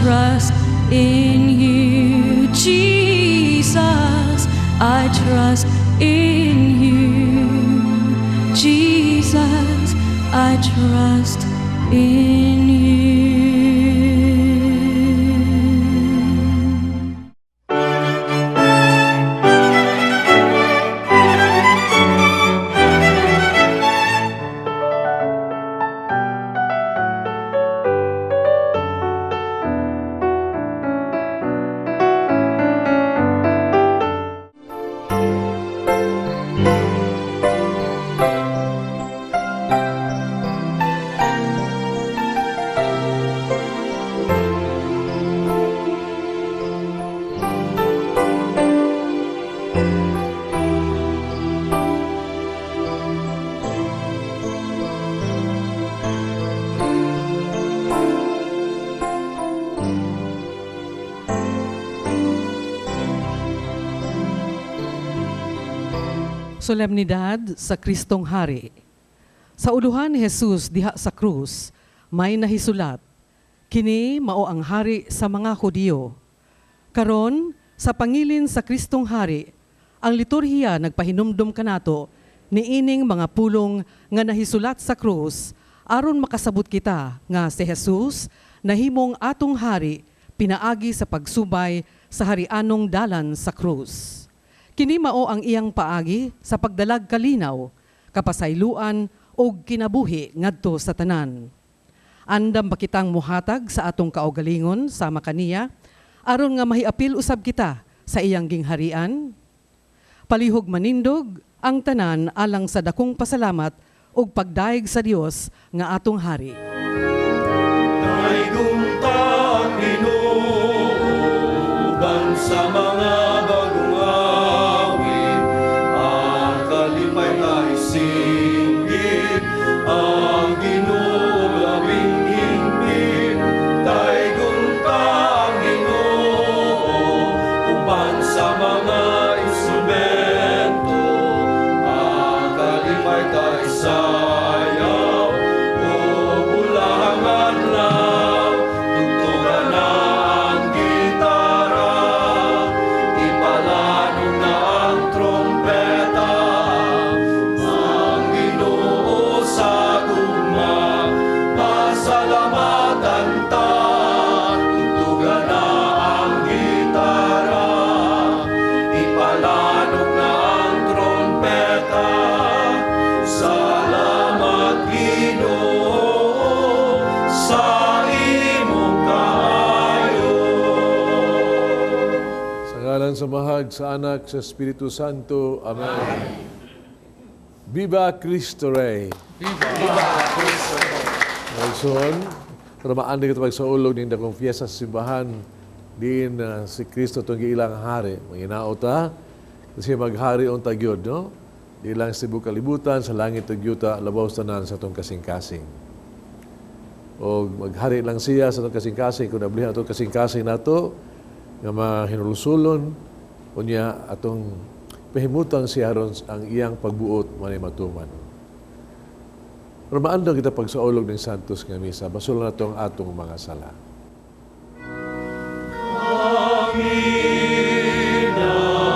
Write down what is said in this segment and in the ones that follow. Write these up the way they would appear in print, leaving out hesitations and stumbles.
trust in you, Jesus. I trust in you, Jesus. I trust in you. Solemnidad sa Kristong Hari. Sa uluhan ni Jesus diha sa krus, may nahisulat, kini mao ang hari sa mga Hudiyo. Karon, sa pangilin sa Kristong Hari, ang liturhiya nagpahinumdum kanato niining mga pulong nga nahisulat sa krus aron makasabot kita nga si Jesus nahimong atong hari pinaagi sa pagsubay sa harianong dalan sa krus. Kini mao ang iyang paagi sa pagdalag kalinaw, kapasayloan o kinabuhi ngadto sa tanan. Andam ba kitang muhatag sa atong kaugalingon sama kaniya, aron nga mahiapil usab kita sa iyang gingharian? Palihog manindog ang tanan alang sa dakong pasalamat ug pagdaig sa Dios nga atong hari. Daigong taang Ginoo, uban sa mga bagong awit, ang kalimay ay singgit, ang Ginoo labing hingpit. Daigong taang Ginoo, uban sa mga instrumento, ang kalimay ay sayaw, o bulahangan lang, tugtugan na ang gitara, ipalanong na ang trompeta, ang Ginoo sa gugma, pasalamatan ta, tugtugan na ang gitara, ipalanong na ang trompeta. Salamat Ginoo sa imong kaayo. Sa ngalan sa Mahal, sa Anak, sa Espiritu Santo. Amen. Viva Cristo Rey! Viva Cristo! Ngayon, ramaan din ito pagsaulog ng dakong fiesta sa simbahan din si Kristo itong ilang hari. Manginao ta, kasi maghari ang tagyod, no? Di lang sa tibuok kalibutan, sa langit tagyuta, labaw tanan sa itong kasing-kasing. O maghari lang siya sa itong kasing-kasing, kung nablihan itong kasing-kasing na ito, nga mahinulusulon, kunya atong pahimutan siya ron ang iyang pagbuot manay matuman. Ramaan daw kita pagsaulog ng Santos nga Misa, basol na itong atong mga sala. Amin. Ginoo,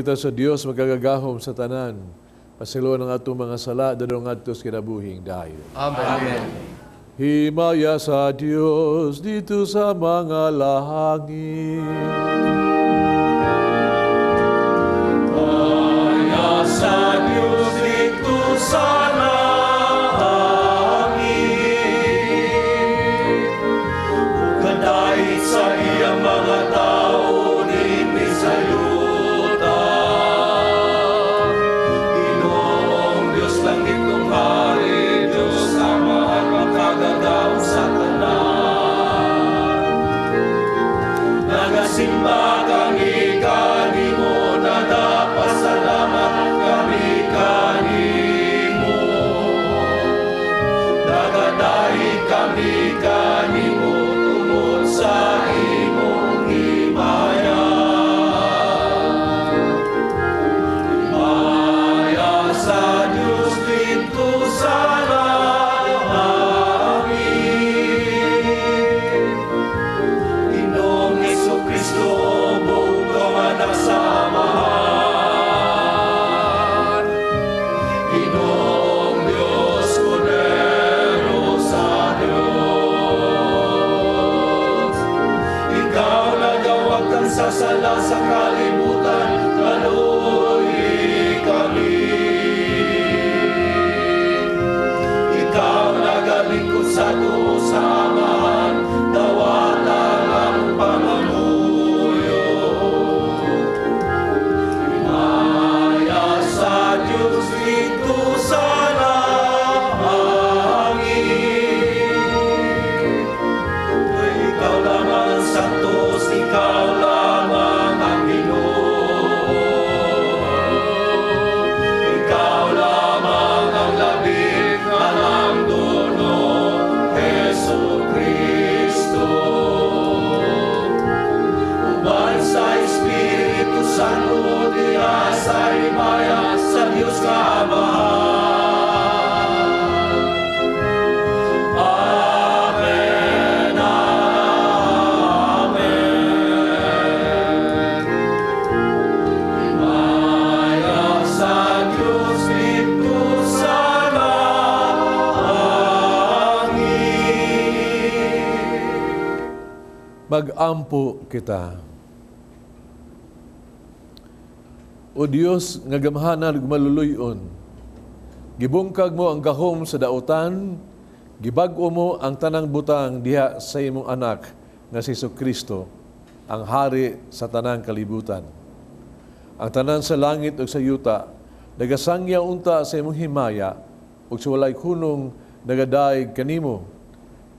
kita sa Dios magagagahom sa tanan. Pasilo ng atong mga sala, dadong atos kinabuhing dayo. Amen. Himaya sa Diyos dito sa mga langit. Himaya sa Diyos dito sa langit. Kadahit sa iyang mga tao din sa yuta. Ginoong Diyos langit ng hari, Diyos Amahan magkagadaw sa tanan. Nagasimba kami kanimo, nagapasalamat kami kanimo. Nagadahig kami kanimo tungod sa imong himaya. Himaya sa Diyos dito sa langit. Ginoong Jesucristo, bugtong anak sa Amahan. Ginoong Diyos, Kordero sa Diyos. Ikaw nagawag kang sasala sa kalibutan, kaluoy kami. Ikaw nagalingkod sa tuo sa Amahan, dawatan ang pangamuyo. Himaya sa Diyos dito sa langit. Ikaw lamang ang santos, ikaw lamang ang Ginoo. Ikaw lamang ang labing alam dono, Jesucristo. Uban sa Espiritu Santo, diha sa himaya sa Diyos Kaamahan. Amen, amen. Himaya sa Diyos dito sa langit. Mag-ampo kita. O Dios, nga gamhanan ug maluluyon, gibungkag mo ang gahom sa dautan, gibag-o mo ang tanang butang diha sa imong anak nga si Jesucristo, ang hari sa tanang kalibutan. Ang tanan sa langit ug sa yuta, nagasangya unta sa imong himaya, ug sa walay hunong nagadaig kanimo.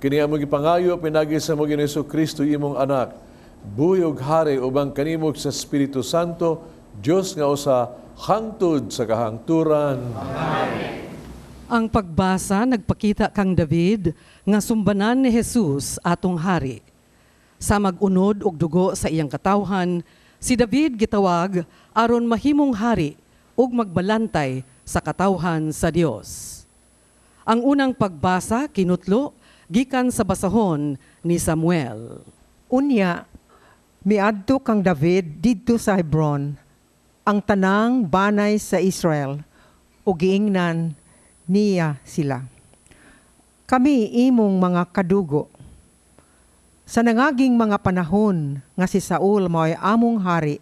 Kini among gipangayo pinagi sa mo Ginoong Jesucristo imong anak, buhi ug hari ubang kanimo sa Espiritu Santo, Diyos nga usa hangtod sa kahangturan. Ang pagbasa nagpakita kang David nga sumbanan ni Jesus atong hari. Sa mag-unod og dugo sa iyang katawhan, si David gitawag aron mahimong hari ug magbalantay sa katawhan sa Dios. Ang unang pagbasa kinutlo gikan sa basahon ni Samuel. Unya, miadto kang David didto sa Hebron, ang tanang banay sa Israel, o giingnan niya sila. Kami imong mga kadugo. Sa nangaging mga panahon nga si Saul mao'y among hari,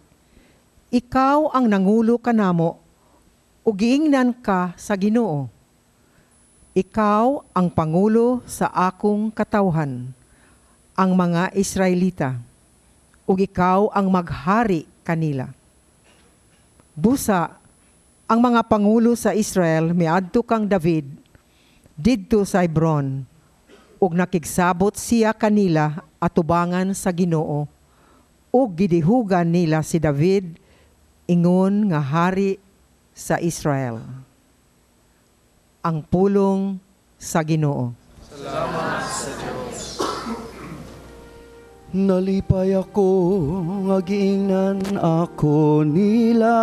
ikaw ang nangulo kanamo, o giingnan ka sa Ginoo. Ikaw ang pangulo sa akong katawhan, ang mga Israelita, ug ikaw ang maghari kanila. Busa, ang mga pangulo sa Israel miadto kang David didto sa Hebron, ug nakigsabot siya kanila atubangan sa Ginoo, ug gidihugan nila si David ingon nga hari sa Israel. Ang pulong sa Ginoo. Nalipay ako, nga giingnan ako nila.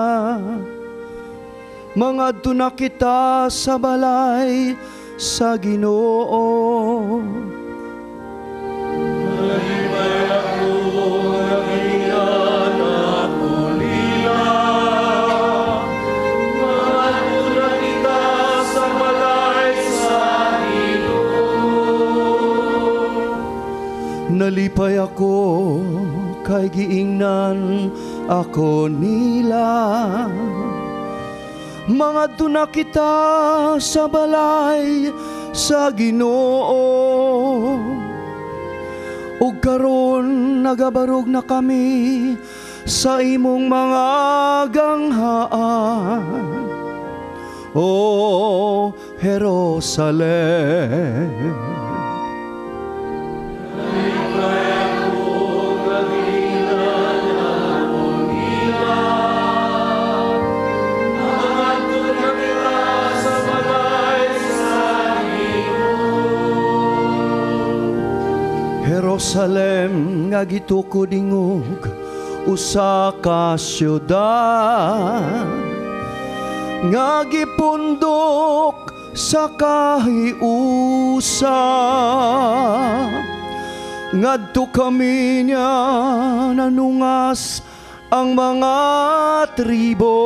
Mangadto na kita sa balay sa Ginoo. Nalipay ako, nga giingnan ako nila. Nalipay ako kay giingnan ako nila. Mga tuna kita sa balay sa Ginoo. Ug karon nagabarog na kami sa imong mga ganghaan. O Jerusalem. Jerusalem nga gitukod ingog usa ka syudad nga gipundok sa kahiusa. Ngadto kami niya nanungas ang mga tribo,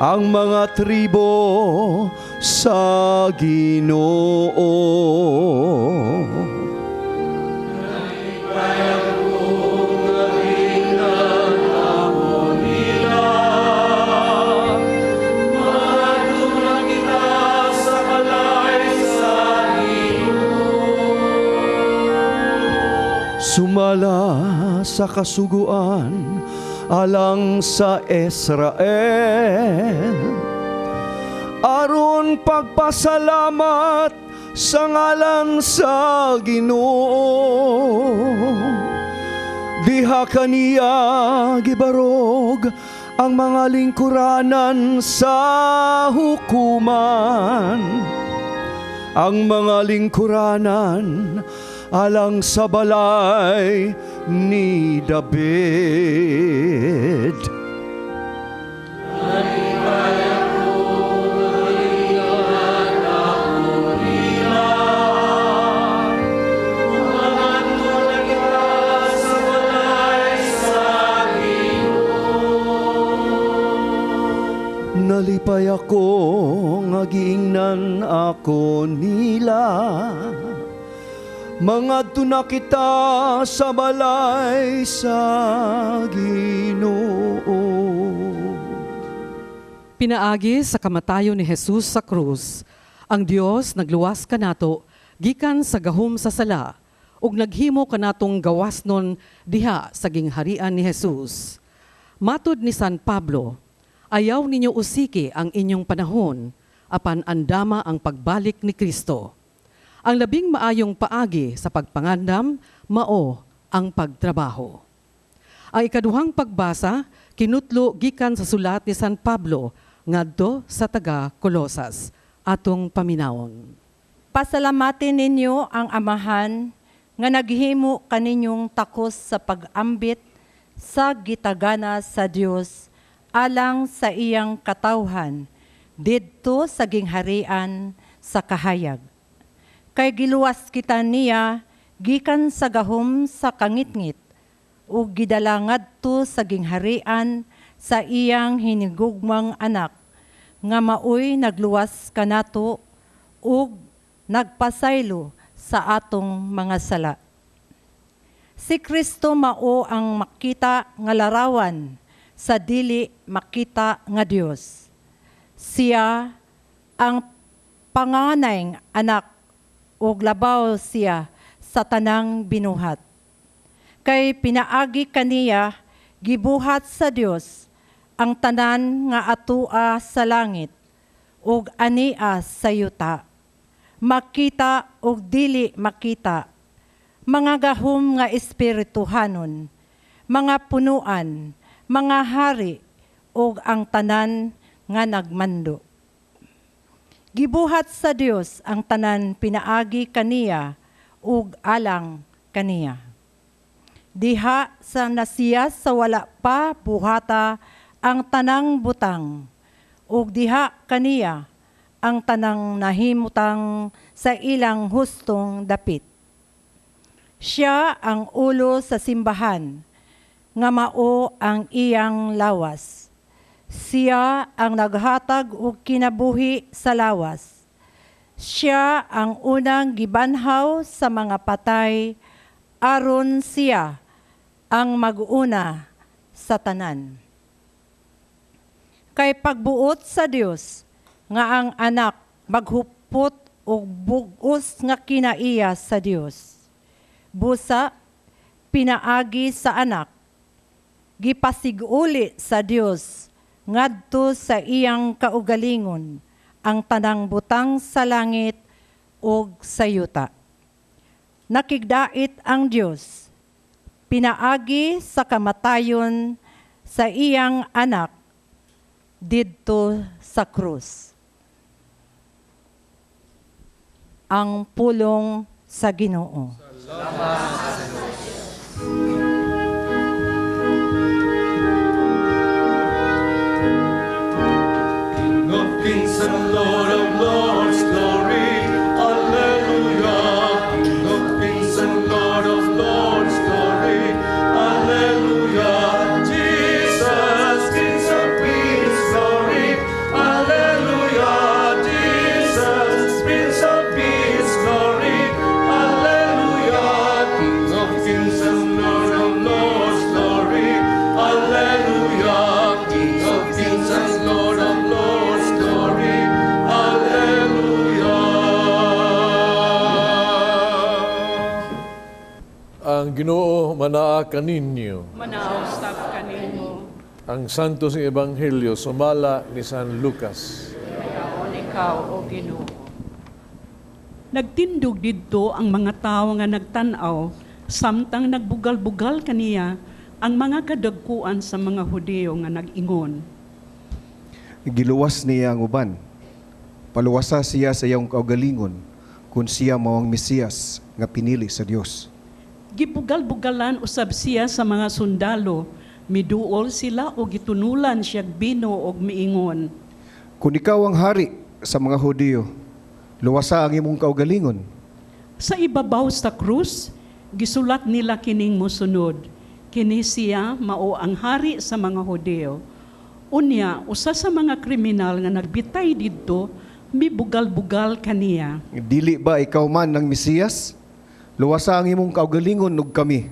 ang mga tribo sa Ginoo. Sumala sa kasuguan alang sa Israel, aron pagpasalamat sa ngalan sa Ginoo. Diha kaniya gibarog ang mga lingkuranan sa hukuman, ang mga lingkuranan alang sa balay ni David. Nalipay ako nga giingnan ako nila. Mga tuna kita sa balay sa Ginoo. Pinaagi sa kamatayon ni Jesus sa krus, ang Dios nagluwas kanato gikan sa gahom sa sala ug naghimo kanatong gawasnon diha sa gingharian ni Jesus. Matud ni San Pablo, ayaw ninyo usiki ang inyong panahon apan andama ang pagbalik ni Kristo. Ang labing maayong paagi sa pagpangandam, mao ang pagtrabaho. Ang ikaduhang pagbasa, kinutlo gikan sa sulat ni San Pablo ngadto sa taga Colosas, atong paminawon. Pasalamatin ninyo ang Amahan nga naghimo kaninyong takos sa pag-ambit sa gitagana sa Dios alang sa iyang katawhan didto sa gingharian sa kahayag. Kay giluwas kita niya gikan sa gahom sa kangitngit ug gidala ngadto sa gingharian sa iyang hinigugmang anak nga maoy nagluwas kanato ug nagpasaylo sa atong mga sala. Si Kristo mao ang makita nga larawan sa dili makita nga Dios. Siya ang panganayng anak ug labaw siya sa tanang binuhat. Kay pinaagi kaniya gibuhat sa Dios ang tanan nga atua sa langit ug ania sa yuta, makita ug dili makita, mga gahom nga espirituhanon, mga punuan, mga hari ug ang tanan nga nagmando. Gibuhat sa Dios ang tanan pinaagi kaniya ug alang kaniya. Diha sa nasiya sa wala pa buhata ang tanang butang ug diha kaniya ang tanang nahimutang sa ilang hustong dapit. Siya ang ulo sa simbahan nga mao ang iyang lawas. Siya ang naghatag og kinabuhi sa lawas. Siya ang unang gibanhaw sa mga patay, aron siya ang mag-una sa tanan. Kay pagbuot sa Dios nga ang anak maghupot og bug-os nga kinaiya sa Dios. Busa pinaagi sa anak, gipasiguli sa Dios ngadto sa iyang kaugalingon ang tanang butang sa langit ug sa yuta. Nakigdait ang Dios, pinaagi sa kamatayon sa iyang anak didto sa krus. Ang pulong sa Ginoo. King of kings and Lord of lords, glory, hallelujah. King of kings and Lord of lords, glory, hallelujah. Jesus, Prince of peace, glory, hallelujah. Jesus, Prince of peace, glory, hallelujah. King of kings and Lord of lords, glory, hallelujah. King of kings and Lord of lords, glory, hallelujah. Ang Ginoo manaa kaninyo. Manausap kanimo, Ang santo sa Ebanghelyo sumala ni San Lucas. kayaon ikaw o Ginoo. Nagtindog didto ang mga tawo nga nagtan-aw, samtang nagbugal-bugal kaniya ang mga kadagkuan sa mga Hudiyo nga nag-ingon. Giluwas niya ang uban. Paluwasa siya sa iyong kaugalingon kung siya mawang Mesiyas nga pinili sa Dios. Gibugal-bugalan usab siya sa mga sundalo, miduol sila o gitunulan siya bino og miingon. Kung ikaw ang hari sa mga Hudiyo, luwasa ang imong kaugalingon. Sa ibabaw sa krus, gisulat nila kining mosunod. Kini siya mao ang hari sa mga Hudiyo. Unya, usa sa mga kriminal nga nagbitay didto, mibugal-bugal kaniya. Dili ba ikaw man ng Mesiyas? Luwasa ang imong kaugalingon ug kami.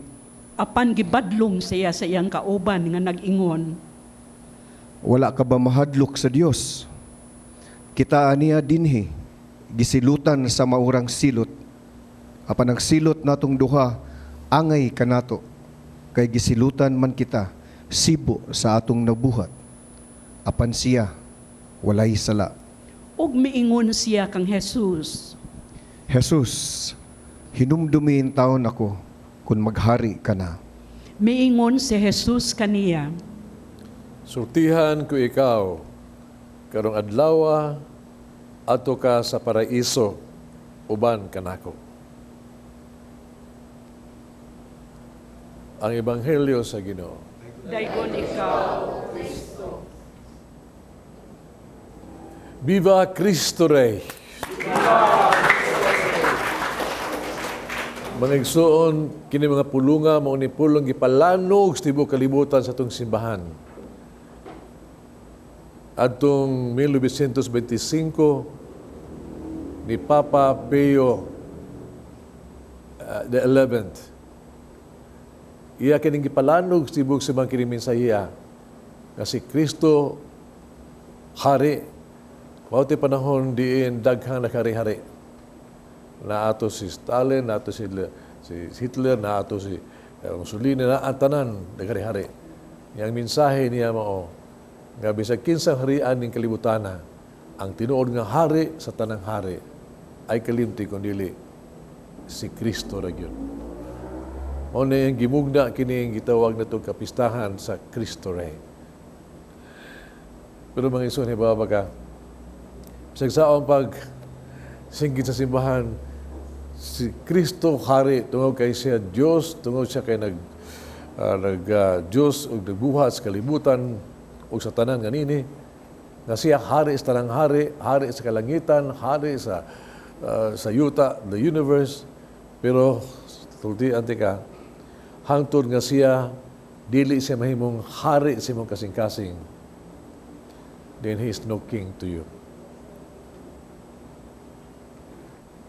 Apan gibadlong siya sa iyang kauban nga nag-ingon. Wala ka ba mahadlok sa Dios? Kita aniya dinhi, gisilutan sa maurang silot. Apan ang silot natong duha, angay kanato. Kay gisilutan man kita, sibo sa atong nabuhat. Apan siya, walay sala. Ug miingon siya kang Jesus. Jesus, hinumdumin taon ako kung maghari ka na. Miingon si Jesus kaniya. Sultihan ko ikaw, karong adlawa, ato ka sa paraiso, uban kanako. Ang Ebanghelyo sa Ginoo. Daygon ikaw. Viva Cristo Rey! Mga igsoon, kini mga pulunga, mao ni pulong gipalanog sa tibuok kalibutan sa atong simbahan. Atong 1925 ni Papa Pio the 11th. Iya kining gipalanog sa tibuok simbahang kini mensahiya nga si Kristo hari. Mao ti panahon diin daghang nakari-hari. Na ato si Stalin, na ato si Hitler, na ato si Mussolini, na ang tanan nakari-hari. Yang mensahe niya mao nga bisag kinsang harian ning kalibutana, ang tinuod nga hari sa tanang hari ay kalimti kundi si Kristo ra gyud. Mao na yung gimugna kini gitawag natong kapistahan sa Kristo Rey. Pero mga igsoon, hibawa ka, sagsaon pag singgit sa simbahan, si Kristo hari tungod kay siya Dios, tungod siya kay Dios ug nagbuhat sa kalibutan ug sa tanan nganini, nga siya hari sa tanang hari, hari sa kalangitan, hari sa yuta, the universe. Pero tulti antika, hangtod nga siya dili siya mahimong hari sa imong kasing-kasing, then he is no king to you.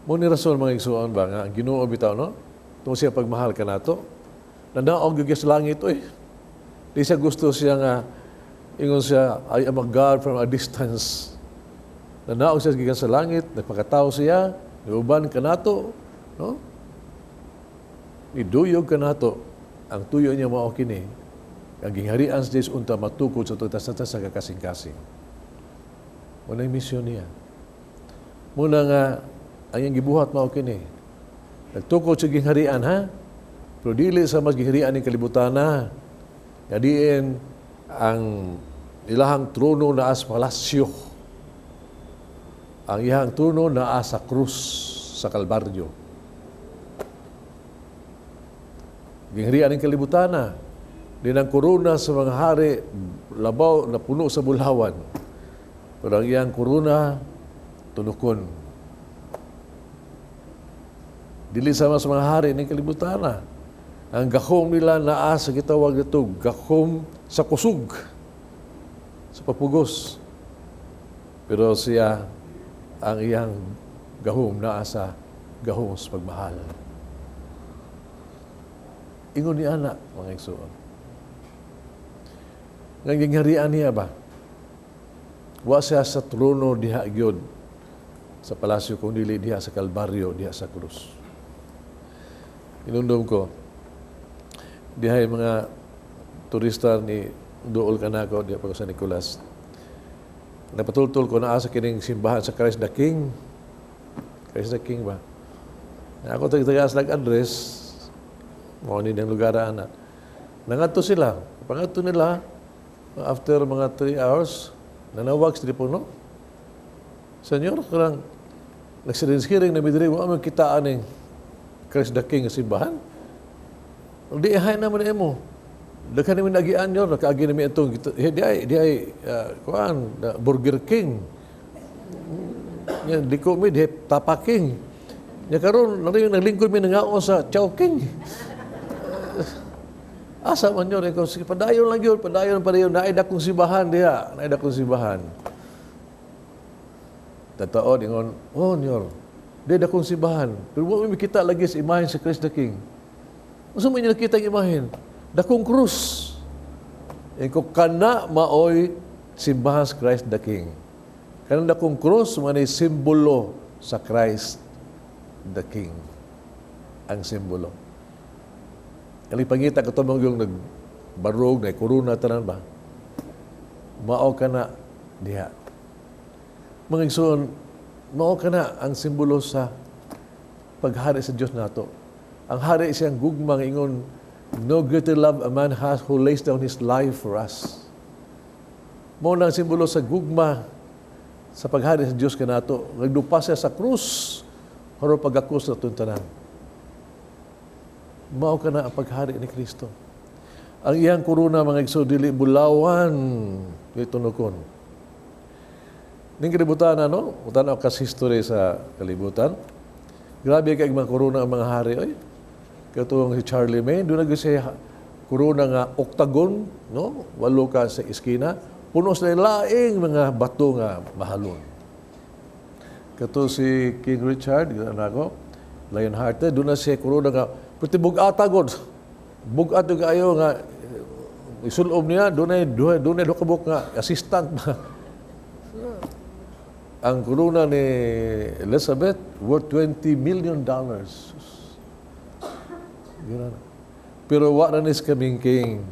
Mo ni rason mga igsuon ba nga ang Ginoo bitaw no? Tungod siya pagmahal kanato. Nandaog gyud sa langit oy. Di siya gusto siya nga ingon siya, I am a God from a distance. Nandaog siya gikan sa langit, nagpakatao siya, niuban kanato, no? Iduyog kanato ang tuyo niya mao kini. Ang gingharian sa Dios unta matukod sa tutas-tutas sa kakasing-kasing. Muna yung misyon niya. Muna nga, ang iyang gibuhat mao kini. Nagtukod sa gingharian, ha? Pero dili sa mas gingharian ng kalibutan na. Ngadiin ang ilahang trono na as palasyo. Ang iyang trono na sa krus sa Kalbaryo. Gingharian ng kalibutan na. Din ang korona sa mga hari, labaw na puno sa bulawan. Pero ang iyang korona, tunukon. Dili sama sa mga hari ng kalibutan na. Ang gahom nila naa sa gitawag ito, gahom sa kusog, sa papugos. Pero siya, ang iyang gahom naa sa gahom sa pagmahal. Ingon ni anak, mga igsoon. Nga gingharian niya ba? Wa siya sa trono diha gyud sa palasyo kung dili diha sa Kalbaryo, diha sa krus. Inundom ko, diha yung mga turista ni Duol Kanako, diha pa ko sa Nicolas. Napatultul ko na asa kining simbahan sa Christ the King. Christ the King ba? Ako tagas nag-address, mo ni ng lugar ana. Nangadto sila. Pangadto nila, after mga 3 hours, nanawag sa telepono. Senyor, karang nagsirinskiring na midiri, wala kitaan ng Christ the King sa simbahan. Di ihay naman mo. Daghan namin nagian yun, nakaagi namin itong, di ay, kuhaan, Burger King. Yan, di ko mi, di Tapa King. Yan karon, naglingkod mi nangaon sa Chow King. Asa man yun, sige, padayon lang yun, padayon, naida kong simbahan diha, naida kong simbahan. Tataon, ingon, oh, nyor, naida kong simbahan. Pero mo kita lagi sa imahen sa Christ the King. Masa mo nakita ang imahen? Dakong krus. Iko kana maoy simbahan sa Christ the King. Kanang dakong krus, manay simbolo sa Christ the King. Ang simbolo. Kalipangita ko tumang yung nagbarog, na korona, tanan ba? Mao ka na diha. Mga igsoon, mao ka na ang simbolo sa paghari sa Diyos nato. Ang hari siyang gugmang ingon, no greater love a man has who lays down his life for us. Mao na ang simbolo sa gugma sa paghari sa Diyos ka nato. Nagdupa siya sa krus, haro pag-akus na tuntanan. Mao ka na ang paghari ni Kristo. Ang iyang korona, mga igsoon, dili bulawan, ito nukon. Ning kalibutan, ano? Utanaw kas history sa kalibutan. Grabe kay mga korona ang mga hari, oy. Katong si Charlemagne, doon siya korona nga octagon, no? 8 ka sa iskina, puno sa laing mga bato nga mahalon. Kato si King Richard, ako, Lionhearted, doon na siya korona nga pati bugata god. Bugat yung kayo nga isulob niya, doon ay dokabok nga assistant ba. Ang korona ni Elizabeth worth $20 million. Pero wala na is kaming king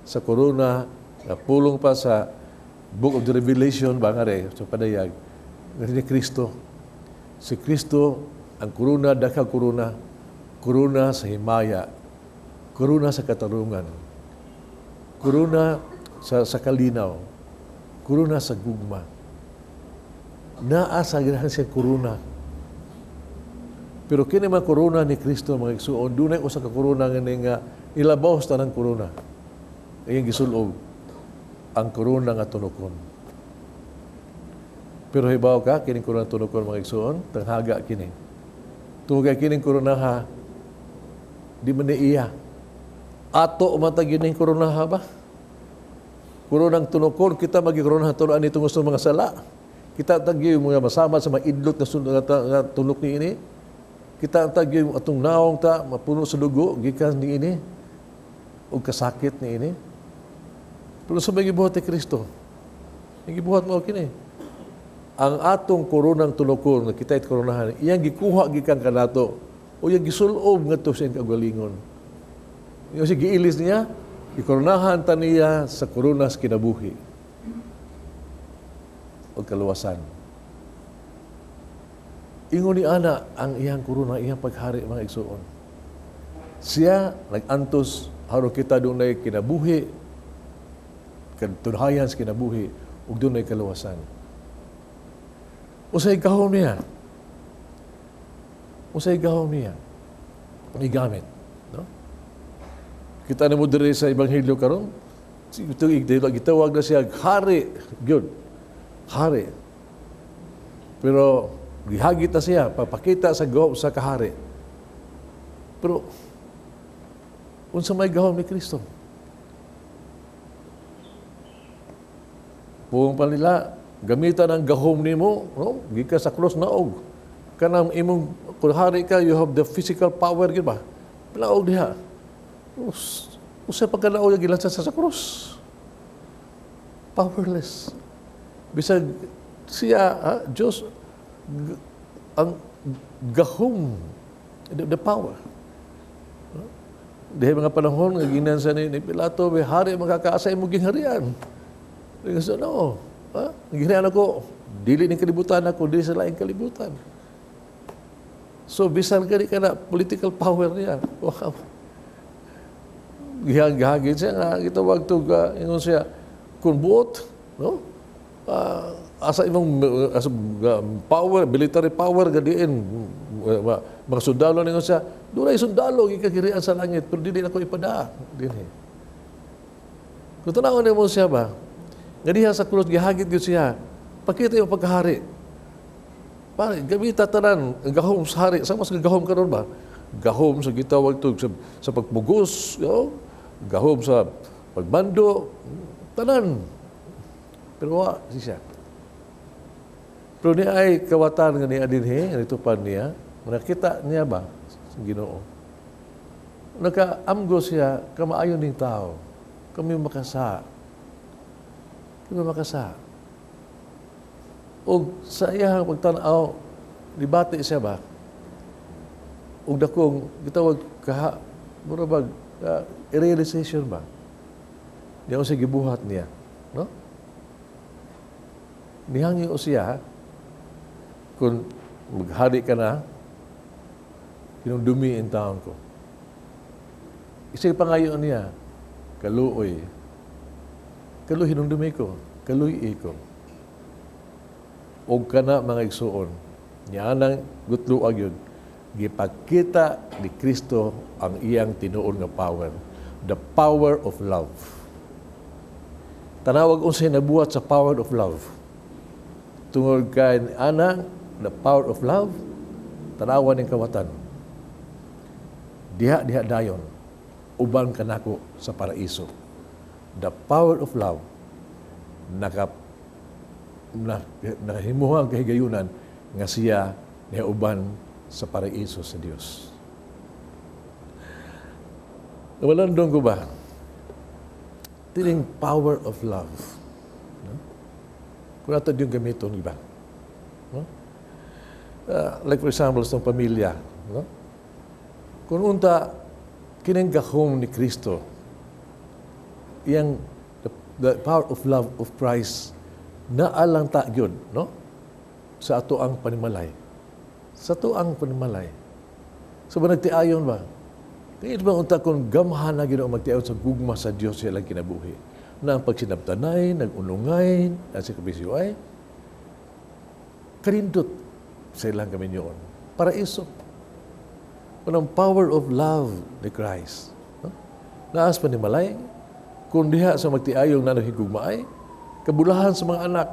sa korona na pulong pa sa Book of the Revelation ba nga rin, sa padayag ni Kristo. Si Kristo ang korona, dakang korona, korona sa himaya, korona sa katarungan, korona sa kalinaw, korona sa gugma. Naasa ganahan siya korona. Pero kini man korona ni Kristo, mga igsuon, dunay usa ka korona nga ilabaw sa tanang korona. Ayang gisulob ang korona nga tunukon. Pero hibaw ka, kining korona tunukon, mga igsuon, tanghaga kini. Tungkay kining korona ha, di man iya. Ato matagin ng korona ha ba? Koronang tunukon, kita magi korona tulaan itong gusto mga sala. Kita tagyo mga masama sa mga idlot na tulok ni ini. Kita tagyo atong naong ta mapuno sa dugo gikan ni ini o kasakit ni ini. Pero sa may gibuhat ni Kristo, gibuhat mo kini. Ang atong koronang tulokon nga kita it koronahan, iyang gikuha gikan kanato o iyang gisulob ngadto sa kagalingon. Yung si giilis niya, ikoronahan ta niya sa koronas kinabuhi o kaluwasan. Ingon ni ana ang iyang korona, iyang paghari mga igsoon. Siya nag-antos aron kita dunay kinabuhi, kadtunhayan sa kinabuhi ug dunay kaluwasan. Usay gahom niya. Usay gahom niya. Igamit. No? Kita na mo diri sa Ebanghelyo karon, ito gitawag na siya hari. Good. Hari. Pero gihagit na siya, papakita sa gahom sa kahari. Pero unsa may gahom ni Kristo? Buong pa nila, gamitan ang gahom nimo, no? Gikan sa cross naog. Kanang imong kung hari ka, you have the physical power, gid ba? Naog diha. Usa pa kanaog yung gilansa sa cross. Powerless. Bisag siya, Diyos, ang gahom, the power. Dahil mga panahon, nga ginansa ni Pilato, may hari makakaasay mo gingharian. Kasi no, gingharian ako, dili ng kalibutan ako, dili sa laing kalibutan. So, bisan ka na political power niya. Wow. Gihagin siya nga, gitawag ito, ingon siya, kung buot, no? Asa imong power, military power, gadiin, mga sundalo ningon siya, doon ay sundalo, ikagirian sa langit, pero dili ako ipada. Dili. Kung tanawin mo siya ba, nga diha sa krus, gihagit yun siya, pakita yung pagkahari. Pare, gamita tanan, gahom sa hari, sa mas gahom karon ba? Gahom sa gitawag to sa pagpugos, gahom sa pagbando, tanan. Pero wa siya. Pero niya ay kawatan nga niya dinhi, ito pa niya, nakita niya ba sa Ginoo? Nakaamgo siya, kamaayon ning tao, kami makasa. Kami makasa. O sa iyang pagtanaw, dibati siya ba? O dakong, gitawag kaha, murabag, realization ba? Diyan ko siya gibuhat niya. No? Nihangi o siya, kung maghari ka na, kinundumi ang taon ko. Isa'y pangayon niya, kaluoy. Kaluoy hinundumi ko, kaluoy ko. O ka na mga igsuon, niya nang gutluag yun, gipakita ni Kristo ang iyang tinuon nga power. The power of love. Tanawag unsay nabuhat sa power of love. Tungod kay ana, the power of love, tanawan ng kawatan. Diha dayon, uban kanako sa paraiso. The power of love, nakahimuhang kahigayunan nga siya niuban sa paraiso sa Dios. Nawalandong ko ba? Tining power of love. No? Kung nato yung gamiton, di ba? No? Like for example, sa pamilya. No? Kung unta, kining gahom ni Kristo, the power of love of Christ, naalang ta yun, no? Sa ato ang panimalay. Sa ato ang panimalay. So ba nagtiayon ba? Kaya ba unta kung gamhan na ginoong magtiayon sa gugma sa Diyos siya lang kinabuhi. Na ang pagsinabtanay, nag-unungay, at sa kabisiway, karindot sa ilang kami yun. Paraiso. Unang power of love ni Christ. No? Naas panimalay, kung diha sa magtiayong nanahigugmaay, kabulahan sa mga anak,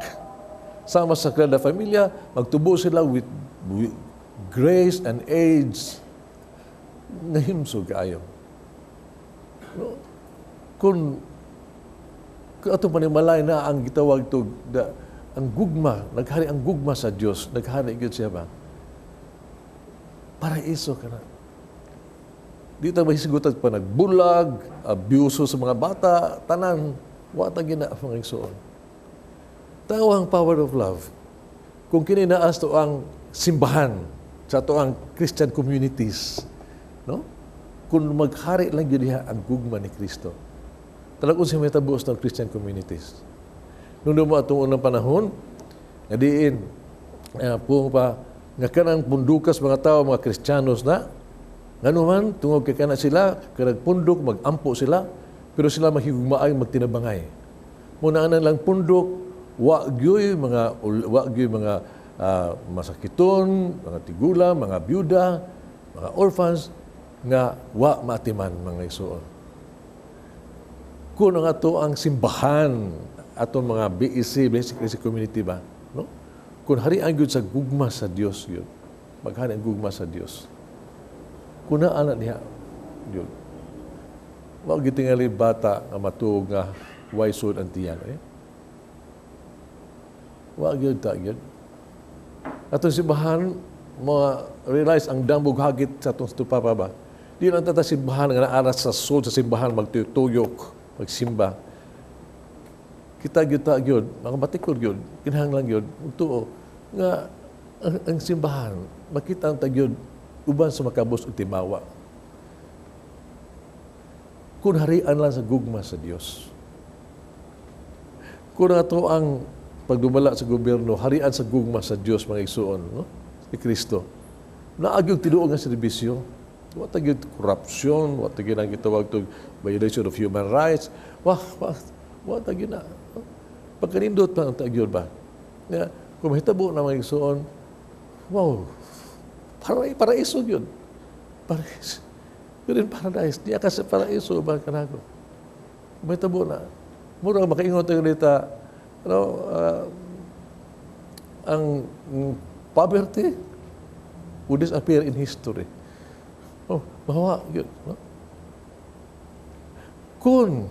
sama sa Sagrada Familia, magtubo sila with grace and age, nahimso kaayo. No? Kung atong panimalay na ang gitawag to ang gugma, naghari ang gugma sa Dios, naghari gyud siya ba? Paraiso ka na. Di ta mahisugutan pa nagbulag, abuso sa mga bata, tanan, wata gina mga igsoon. Tao ang power of love. Kung kininaas to ang simbahan sa to ang Christian communities, no? Kung maghari lang yun diha ang gugma ni Kristo. Talagang siya may tabuos ng Christian communities. Nung dumo atong unang panahon, nga diin, pung pa, nga kanang pundukas mga tao, mga Kristiyanos na, nga naman, tungod kay kana sila, kanang pundok, mag-ampo sila, pero sila mahigugmaay, magtinabangay. Muna lang pundok, wagyoy mga masakiton, mga tigulang, mga byuda, mga orphans, nga wa matiman mga igsoon. Kung nga to ang simbahan atong mga BEC, basic community ba, no? Kung harian gyud sa gugma sa Dios yun, maghari ang gugma sa Dios. Kung anak niya yun, wa gyud tingali bata nga matuog nga waysod ang tiyan, wa gyud ta gyud. Atong simbahan realize ang dambog hagit sa atong stupa pa ba. Di lang tata simbahan nga naaras sa soul sa simbahan magtuyok, magsimba. Kita gyud mga batikod gyud, kinahanglan gyud tuo nga ang simbahan makita ang tagyod uban sa makabus ug timawa. Kung harian lang sa gugma sa Dios. Kung ato ang pagdumala sa gobyerno, harian sa gugma sa Dios mga igsoon, no? Ni Kristo. Naagyog tinuod nga serbisyo. Wa tagyod corruption, wa tagyod ang gitawag to violation of human rights. Wa tagyod na. Pagkanindot pa ang tagyod ba? Nga, kung mahitabo na mga igsoon, wow, paraiso yun. Paraiso. Pero in paradise, di ka sa paraiso ba kanako? Kung mahitabo na. Mura makaingot tayo dita, ang poverty would disappear in history. Oh, bawa yun. No? Kung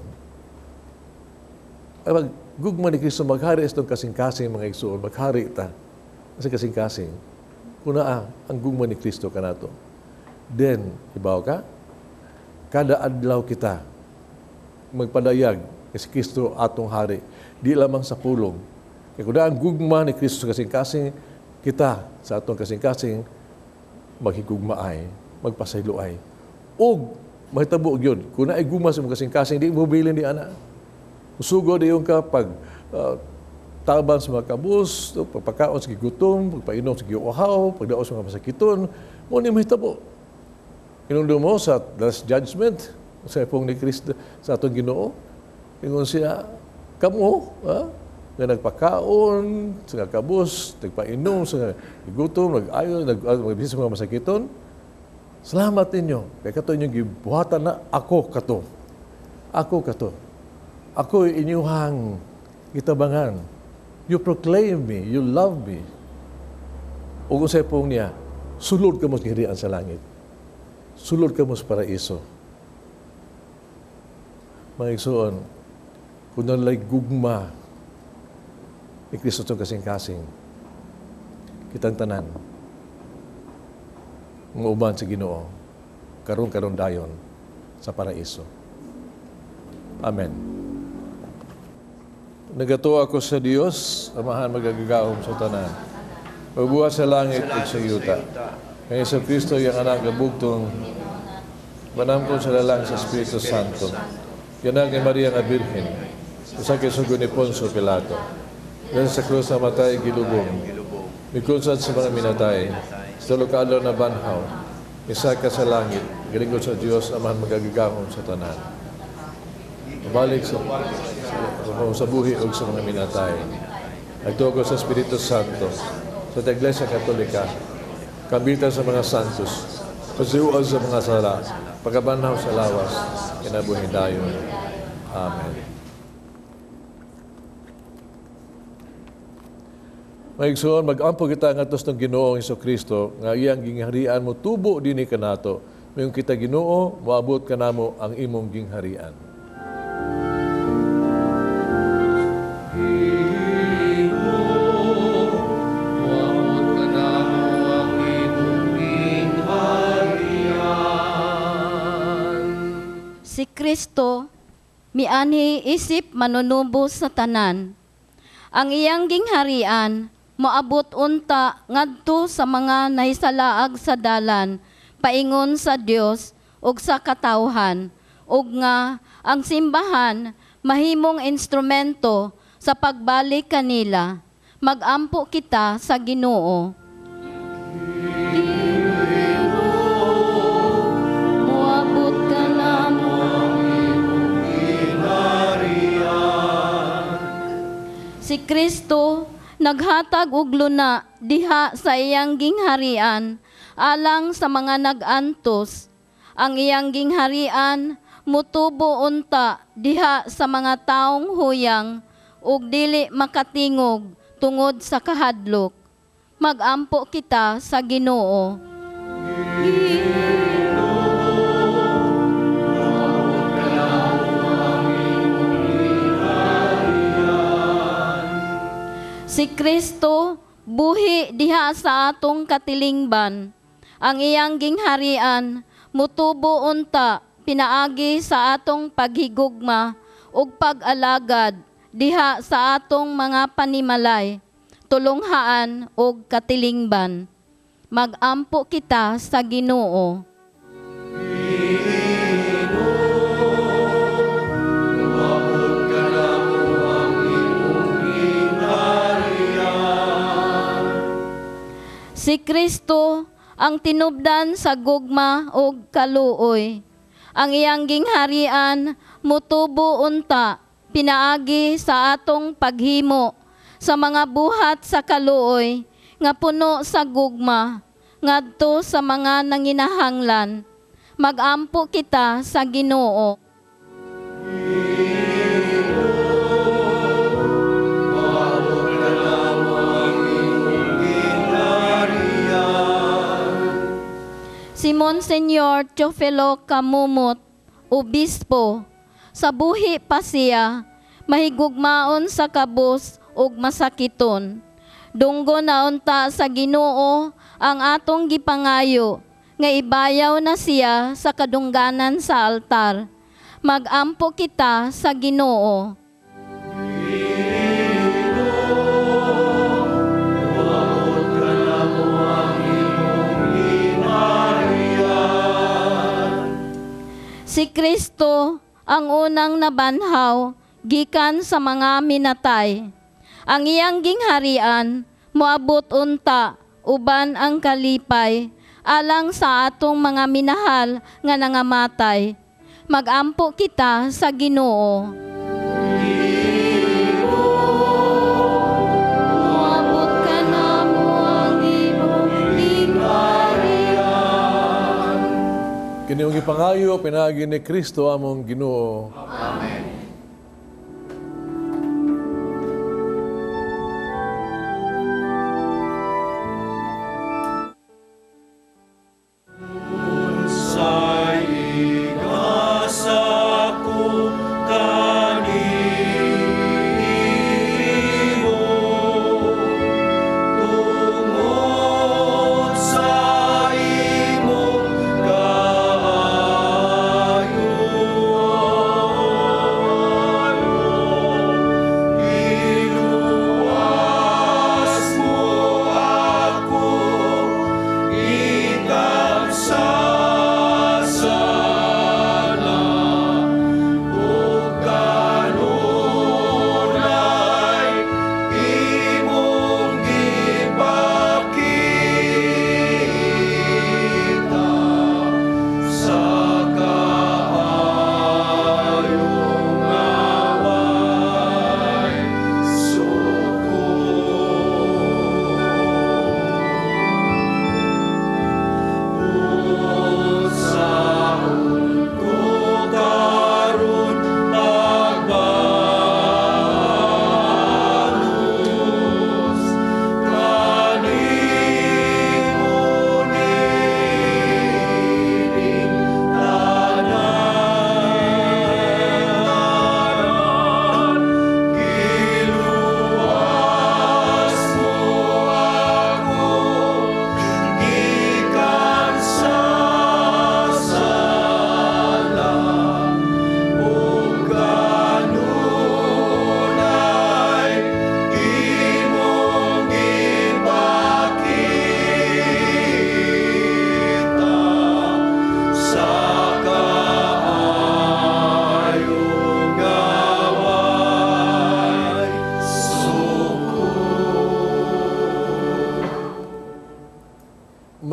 gugma ni Kristo maghari itong kasing-kasing mga igsoon, maghari ta sa kasing-kasing, kung ang gugma ni Kristo ka na to, then, ibaw ka, kada adlaw kita magpadayag si Kristo atong hari, di lamang sa pulong. Kaya kung ang gugma ni Kristo sa kasing-kasing, kita sa atong kasing-kasing maghigugmaay, magpasayloay. O mahitabo yun, kung naay gugma sa mga kasing-kasing, di mo bilin di anak. Usugod yung kapag taban sa mga kabus, pagpakaon sa gigutom, pagpainom sa giuhaw, pagdaos sa mga masakiton, mo ni mahitabo. Inundo mo sa last judgment, sa ipong ni Kristo, sa atong Ginoo, ingon siya, kamo, nga nagpakaon, sa kabus, nagpainom, sa gigutom, nag-ayon, nagbisip sa mga masakiton, salamat ninyo. Kaya kato inyong gibuhatan na ako kato. Ako kato. Ako inyuhang gitabangan. You proclaim me, you love me. O kung sa ipong niya, sulod ka mo sa hirian sa langit. Sulod ka mo sa paraiso. Mga igsoon, kung nalay gugma ni Kristo itong kasing-kasing, kitang tanan, mga uban sa Ginoo, karon dayon sa paraiso. Amen. Nagato ako sa Dios, amahan magagagaom sa tanan. Magbuhat sa langit at sa yuta. Kaya sa Kristo yung anak kabugtong, manampon sa lalang sa Espiritu Santo. Yanag ni Maria nga Birhen, sa kisugo ni Poncio Pilato. Dahil sa krus na matay gilubong, mikunsad sa mga minatay, sa lokalo na banhaw, misaka sa langit, galingkod sa Diyos, amahan magagagahon sa tanan. Mabalik sa buhi o sa mga minatay. Nagtuko sa Espiritu Santo, sa Iglesia Katolika, kambitan sa mga santos, pagsiuag sa mga sala, pagkabanhaw sa lawas, kinabuhi dayon. Amen. Maigsoon, mag-ampo kita ng atos ng Ginoong Jesucristo, nga iyang gingharian mo, tubo din kanato, mayong kita Ginoo, maabot ka namo ang imong gingharian. Ginoo Kristo, mianhi isip manunubos sa tanan. Ang iyang gingharian, moabot unta ngadto sa mga nahisalaag sa dalan, paingon sa Dios ug sa katawhan, ug nga ang simbahan mahimong instrumento sa pagbalik kanila. Magampo kita sa Ginoo. Moabot ka na mo si Kristo naghatag og luna diha sa iyang gingharian alang sa mga nag-antos. Ang iyang gingharian mutubo unta diha sa mga taong huyang ug dili makatingog tungod sa kahadlok. Magampo kita sa Ginoo. Si Kristo buhi diha sa atong katilingban. Ang iyang gingharian mutubo unta pinaagi sa atong paghigugma ug pag-alagad diha sa atong mga panimalay, tulonghaan ug katilingban. Magampo kita sa Ginoo. Si Kristo ang tinubdan sa gugma ug kaluoy. Ang iyang gingharian mutubo unta pinaagi sa atong paghimo sa mga buhat sa kaluoy nga puno sa gugma ngadto sa mga nanginahanglan. Magampo kita sa Ginoo. Si Monsignor Teofilo Camumot, Obispo, sa buhi pa siya, mahigugmaon sa kabus ug masakiton. Dunggo na unta sa Ginoo ang atong gipangayo, nga ibayaw na siya sa kadungganan sa altar. Magampo kita sa Ginoo. Si Kristo ang unang nabanhaw gikan sa mga minatay. Ang iyang gingharian moabot unta uban ang kalipay alang sa atong mga minahal nga nangamatay. Magampo kita sa Ginoo. Moabot ka na mo ang imong gingharian. Kiniung ipangayo, pinagi ni Kristo among Ginoo. Amen.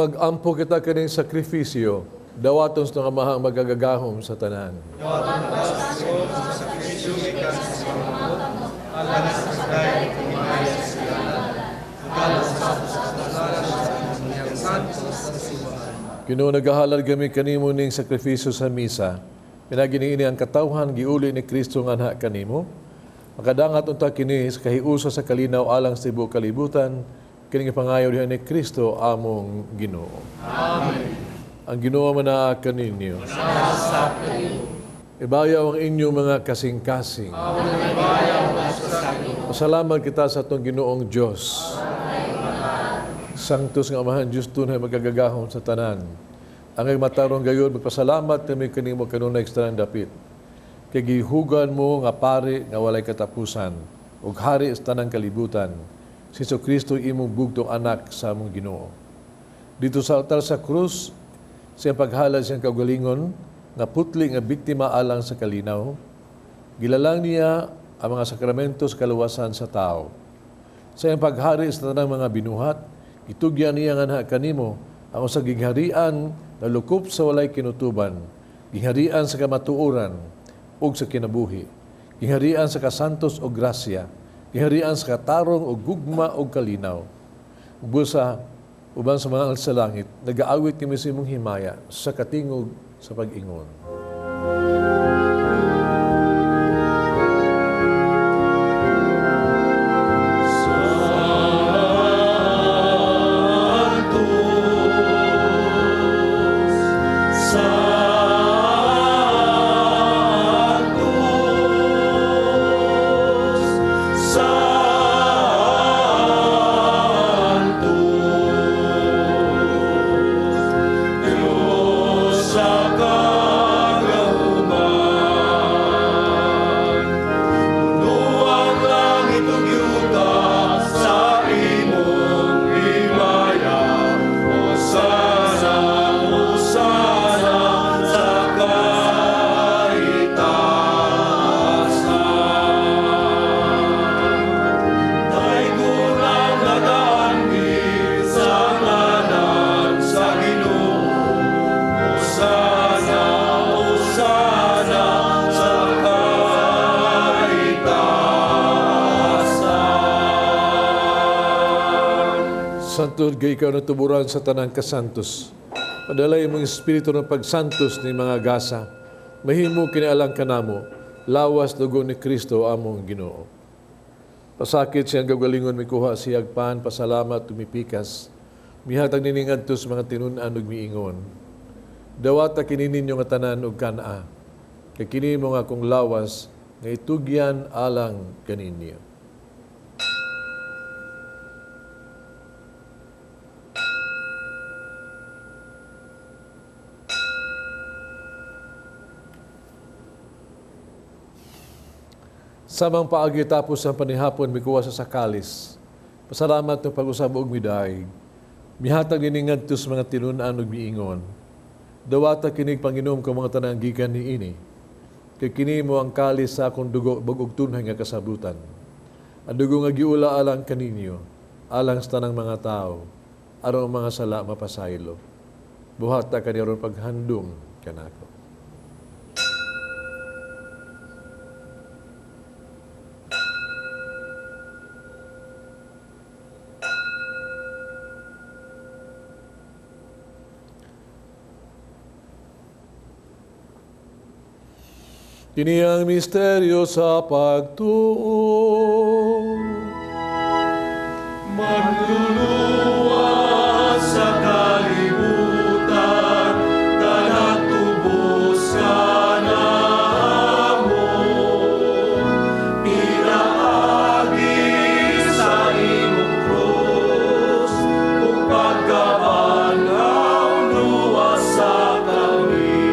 Mag-ampo kita kaning sakripisyo, dawaton sa nga mahang magagagahom sa tanan. Ginoo, nagahalad kami kanimo ning sakripisyo sa misa. Pinaginiini ang katawhan giuli ni Kristo nga anha kanimo. Makadangat unta kini sa kahiusa sa kalinaw alang sa tibuok kalibutan, kining pangayo diha ni Kristo among Ginoo. Amen. Ang Ginoo manaa kaninyo. Ibayaw ang inyong mga kasing-kasing. Pasalamat kita sa atong Ginoong Diyos. Sanctus nga Amahan Diyos tunay magagagahom sa tanan. Ang matarong gayon, magpasalamat kami kanimo kanunay ekstrang dapit. Kay gihugan mo nga pari nga walay katapusan, ug hari sa tanang kalibutan, si Kristo imong bugtong anak sa among Ginoo. Dito sa altar sa krus, siyang paghalad siyang kaugalingon, nga putli nga biktima alang sa kalinaw, gilalang niya ang mga sakramento sa kaluwasan sa tao. Sa iyang paghari sa tanang mga binuhat, itugyan niya nga na kanimo ang usang gingharian na lukop sa walay kinutuban, gingharian sa kamatuoran ug sa kinabuhi, gingharian sa kasantos o grasya, gingharian sa katarong o gugma o kalinaw. Busa, uban sa mga sa langit, nag-aawit kami sa imong himaya sa katingog sa pag-ingon. Santos, gay ikaw na tuburan sa tanang kasantos. Padalay mong espiritu ng pagsantos ni mga gasa. Mahimo kinialang kanamo, lawas dugo ni Kristo among Ginoo. Pasakit siyang gagalingon mikuha siyag pan, pasalamat, tumipikas. Mihatag niningadtos mga tinunan ug miingon. Dawata kini ninyo nga tanan ug kana. Kay kini mo nga kong lawas nga itugyan alang kaninyo. Samang paagi tapos ang panihapon, mikuha sa sakalis. Pasalamat ng pag-usab og midaig. Mihatag niningadtos mga tinunan ug miingon. Dawata kinig Panginoon ko mga tanang gikan niini. Kay kini mo ang kalis sa akong dugo bagog tunhay nga kasabutan. Ang dugo nga giula alang kaninyo, alang sa tanang mga tao, aron mga sala mapasaylo. Buhata kaniron paghandom kanako. Kini ang misteryo sa pagtuo. Magluluwas sa kalibutan, tanang tubos ka na mo. Pinaagi sa imong krus, kung pagkabanhaw luwas sa kami.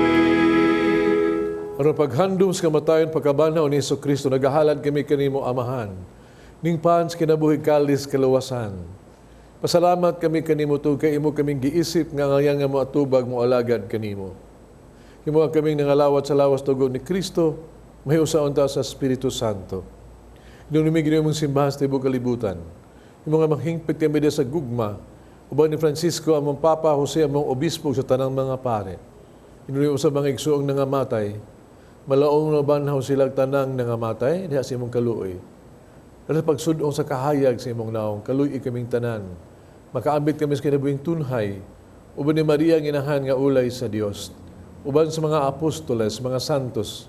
Aron paghandom sa kamatayon pagkabanhaw ni Kristo, nagahalad kami kanimo Amahan. Ning pans kinabuhi kalis kaluwasan. Pasalamat kami kanimo to kay imo kaming giisip nga ngayang nga moatubag mo alagad kanimo. Imo kaming nangalawat sa lawas tugon ni Kristo, mahiusaon ta sa Espiritu Santo. Nung lumigin mong simbahan sa tibuok kalibutan, imo nga manghingpit kami sa gugma, Uban ni Francisco among Papa Jose among obispo sa tanang mga pare. Inuwi sa mga igsuong nangamatay, malaong nabanhaw sila tanang nangamatay, diha sa imong kaluoy. Dahil pagsudong sa kahayag sa imong naong, kaluoy kaming tanan. Makaambit kami sa kinabuhing tunhay, uban ni Maria ang inahan nga ulay sa Dios. Uban sa mga apostoles, mga santos,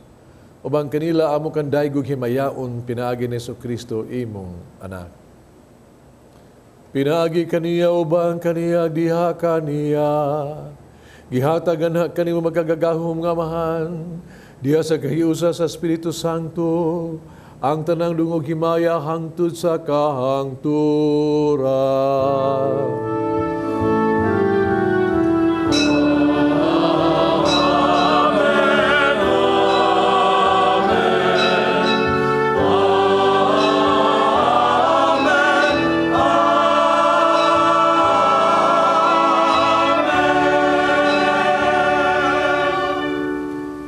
uban kanila amo kan daygog himayaon pinaagi ni Kristo imong anak. Pinaagi kaniya uban kaniya diha kaniya. Gihatagan na kanimo magagagahom nga mahan. Diha sa kahiusa sa Espiritu Santo, ang tanang dungog himaya hangtod sa kahangturan.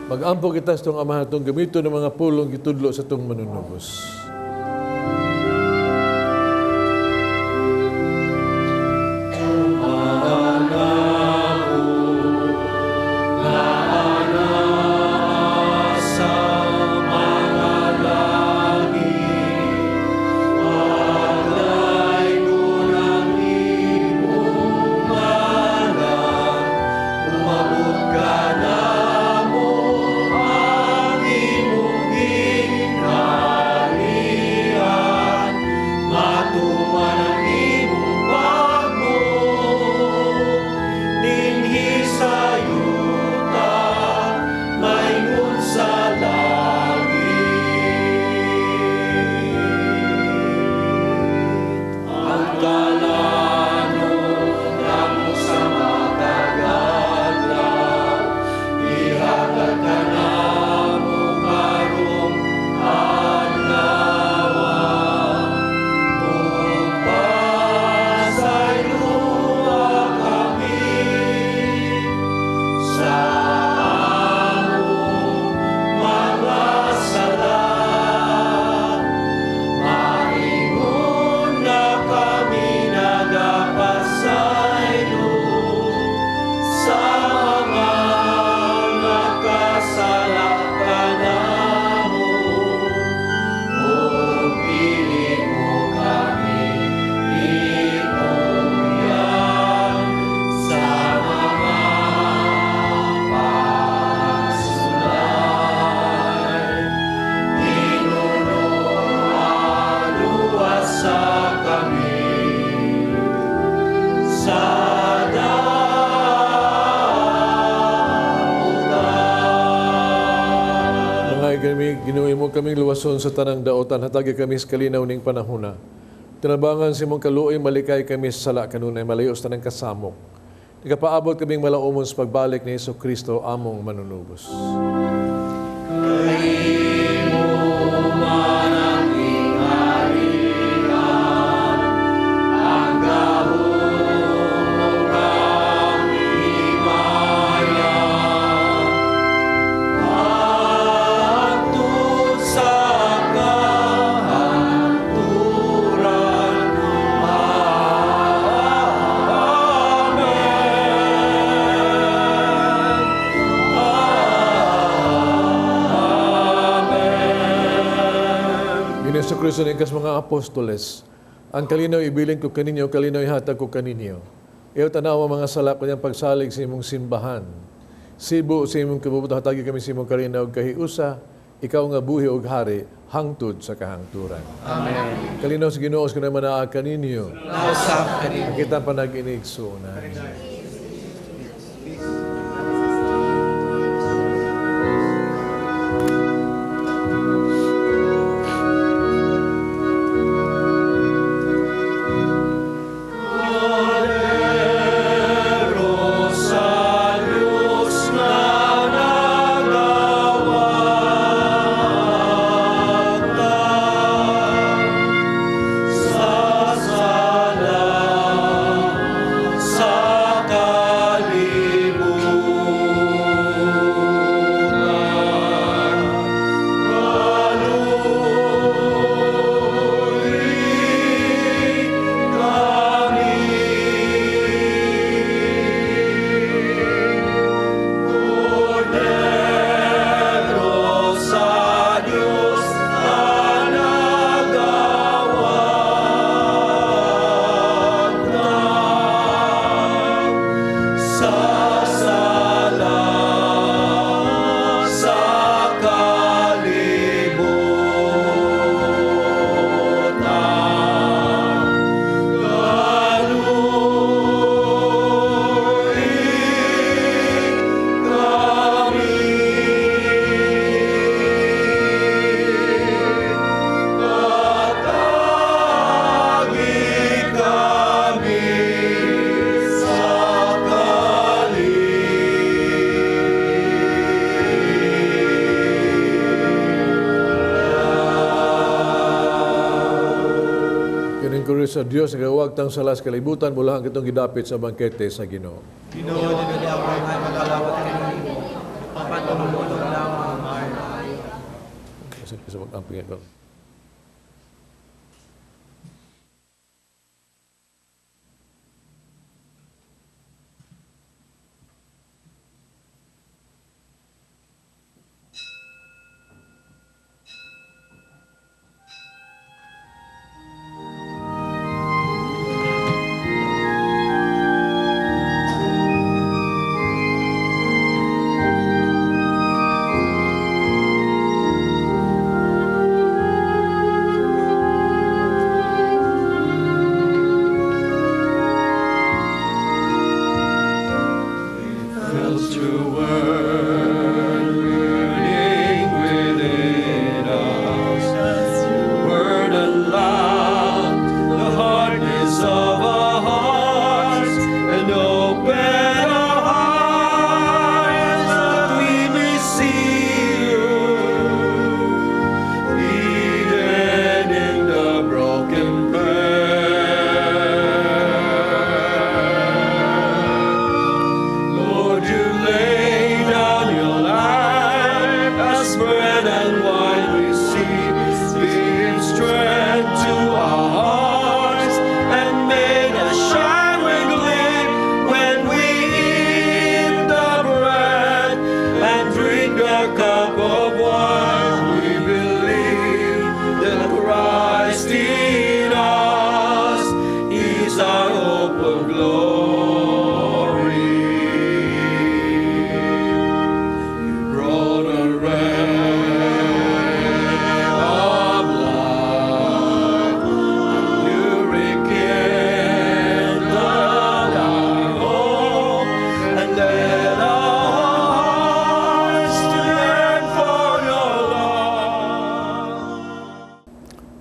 Mag-ampo kita sa itong amahan itong gamito ng mga pulong gitudlo sa itong manunubos. Ginuwi mo kaming luwason sa tanang daotan, hatagi kami sa kalinaw ning panahuna. Tinabangan si mong kaluoy, malikay kami sa sala kanunay, malayo sa tanang kasamok. Nagapaabot kaming malaumon sa pagbalik ni Hesus Kristo, among manunubos. Sa Kristo ng kas mga apostoles, ang kalinaw ibilin ko kaninyo, kalinaw ihatag ko kaninyo. Iyo tanawa mga sala ko niyang pagsalig sa imong simbahan. Sibo sa imong kabubuto, hatagi kami sa imong kalinaw kahiusa, ikaw nga buhi og hari, hangtod sa kahangturan. Amen. Kalinaw sa Ginoo ko na manaag kaninyo. Nausap kaninyo. Kita pa nag-inigsunan. Sa Kinabuhi sa Dios nga huwag tang salas kalibutan mula ang kitong gidapit sa bangkete sa Ginoo. Ginoo, dinali ako nga makalawat kanimo. Papanulong lamang ay. Kasi ang pinggan.